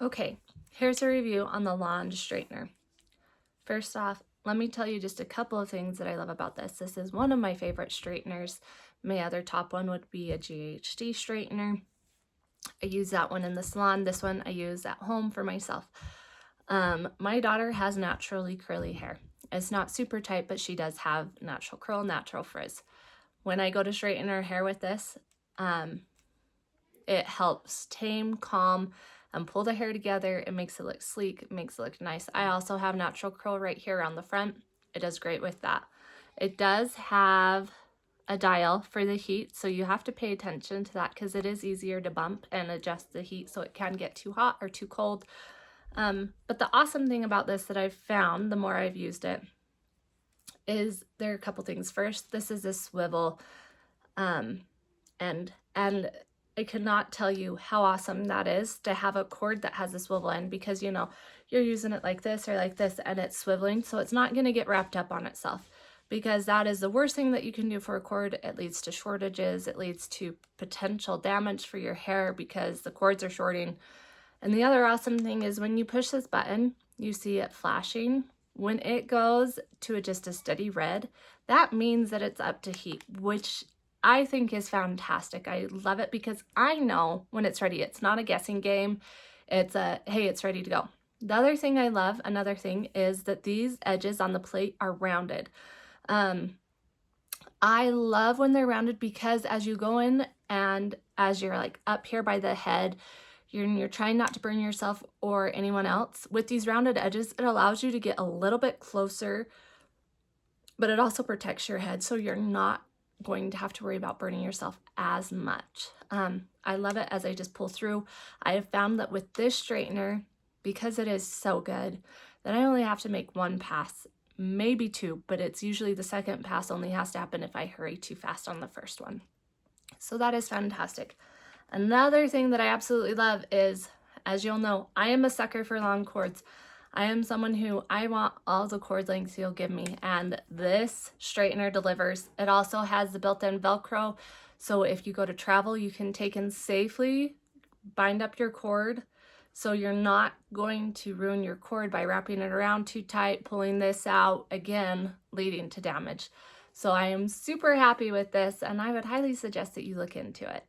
Okay, here's a review on the L'ANGE straightener. First off, let me tell you just a couple of things that I love about this. This is one of my favorite straighteners. My other top one would be a GHD straightener. I use that one in the salon. This one I use at home for myself. My daughter has naturally curly hair. It's not super tight, but she does have natural curl, natural frizz. When I go to straighten her hair with this, it helps tame, calm, and pull the hair together. It makes it look sleek, it makes it look nice. I also have natural curl right here on the front. It does great with that. It does have a dial for the heat, so you have to pay attention to that because it is easier to bump and adjust the heat so it can get too hot or too cold. But the awesome thing about this that I've found the more I've used it is there are a couple things. First, this is a swivel and I cannot tell you how awesome that is to have a cord that has a swivel end, because you know you're using it like this or like this and it's swiveling, so it's not going to get wrapped up on itself, because that is the worst thing that you can do for a cord. It leads to shortages, it leads to potential damage for your hair because the cords are shorting. And the other awesome thing is when you push this button, you see it flashing. When it goes to just a steady red, that means that it's up to heat, which I think is fantastic. I love it because I know when it's ready. It's not a guessing game. It's a, hey, it's ready to go. The other thing I love, another thing, is that these edges on the plate are rounded. I love when they're rounded because as you go in and as you're like up here by the head, you're trying not to burn yourself or anyone else. With these rounded edges, it allows you to get a little bit closer, but it also protects your head so you're not going to have to worry about burning yourself as much. I love it as I just pull through. I have found that with this straightener, because it is so good, that I only have to make one pass, maybe two, but it's usually the second pass only has to happen if I hurry too fast on the first one. So that is fantastic. Another thing that I absolutely love is, as you'll know, I am a sucker for long cords. I am someone who I want all the cord lengths you'll give me, and this straightener delivers. It also has the built-in Velcro, so if you go to travel, you can take and safely bind up your cord so you're not going to ruin your cord by wrapping it around too tight, pulling this out, again, leading to damage. So I am super happy with this, and I would highly suggest that you look into it.